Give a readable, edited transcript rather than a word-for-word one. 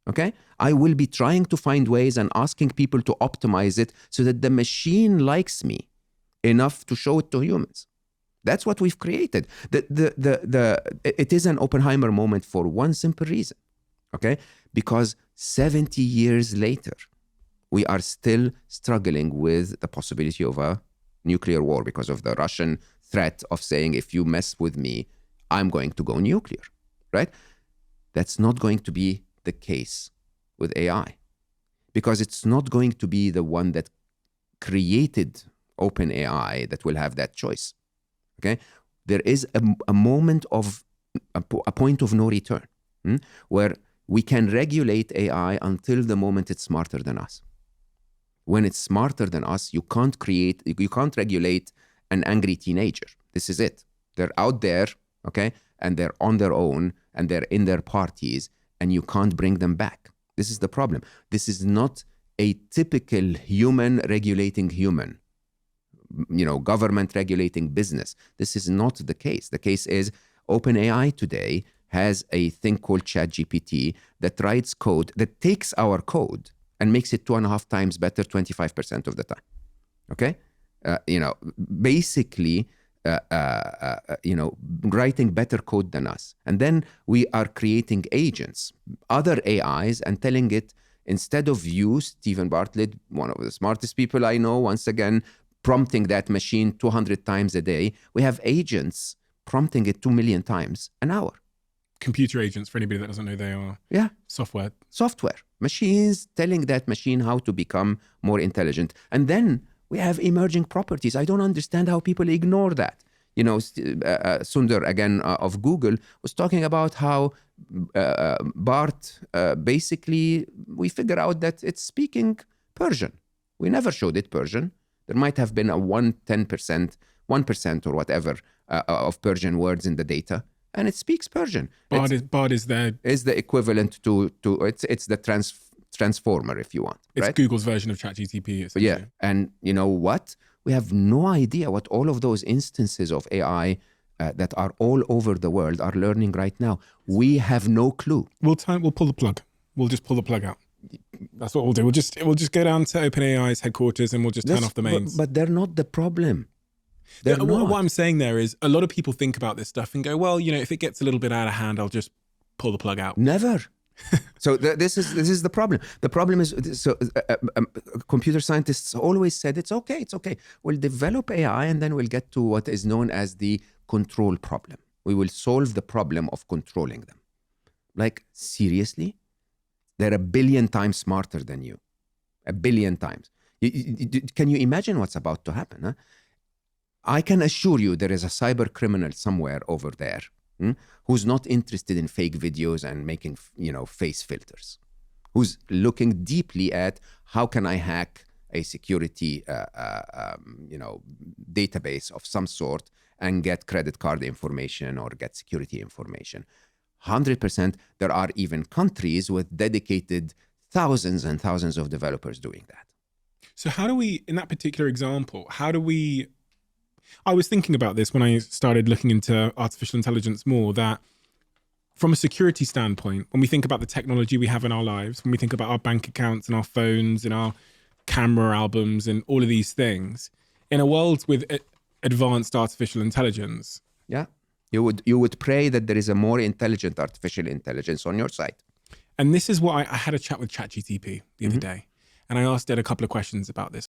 Okay? I will be trying to find ways and asking people to optimize it so that the machine likes me enough to show it to humans. That's what we've created. It is an Oppenheimer moment for one simple reason, okay? Because 70 years later, we are still struggling with the possibility of a nuclear war because of the Russian threat of saying, if you mess with me, I'm going to go nuclear, right? That's not going to be the case with AI, because it's not going to be the one that created OpenAI that will have that choice. Okay, there is a moment of a point of no return where we can regulate AI until the moment it's smarter than us. When it's smarter than us, you can't regulate an angry teenager. This is it. They're out there, okay, and they're on their own and they're in their parties, and you can't bring them back. This is the problem. This is not a typical human regulating human. Government regulating business. This is not the case. The case is OpenAI today has a thing called ChatGPT that writes code that takes our code and makes it 2.5 times better 25% of the time. Okay? Basically, writing better code than us. And then we are creating agents, other AIs, and telling it, instead of you, Stephen Bartlett, one of the smartest people I know, once again, prompting that machine 200 times a day, we have agents prompting it 2 million times an hour. Computer agents, for anybody that doesn't know, they are software. Machines telling that machine how to become more intelligent. And then we have emerging properties. I don't understand how people ignore that. Sundar, again, of Google, was talking about how Bart, basically, we figure out that it's speaking Persian. We never showed it Persian. There might have been a 1% or whatever of Persian words in the data, and it speaks Persian. Bard is the equivalent to it's the transformer, if you want. It's right? Google's version of ChatGPT. Yeah, and you know what? We have no idea what all of those instances of AI that are all over the world are learning right now. We have no clue. We'll pull the plug. We'll just pull the plug out. That's what we'll do. We'll just go down to OpenAI's headquarters and we'll just turn off the mains. But they're not the problem. What I'm saying there is, a lot of people think about this stuff and go, well, if it gets a little bit out of hand, I'll just pull the plug out. Never. So this is the problem. The problem is, computer scientists always said, it's okay. We'll develop AI and then we'll get to what is known as the control problem. We will solve the problem of controlling them. Like, seriously? They're 1 billion times smarter than you. 1 billion times. Can you imagine what's about to happen? Huh? I can assure you there is a cyber criminal somewhere over there who's not interested in fake videos and making, face filters, who's looking deeply at how can I hack a security, database of some sort and get credit card information or get security information. 100%, there are even countries with dedicated thousands and thousands of developers doing that. So how do we, in that particular example, I was thinking about this when I started looking into artificial intelligence more, that from a security standpoint, when we think about the technology we have in our lives, when we think about our bank accounts and our phones and our camera albums and all of these things, in a world with advanced artificial intelligence. Yeah. You would pray that there is a more intelligent artificial intelligence on your side. And this is what I had a chat with ChatGPT the other day, and I asked it a couple of questions about this.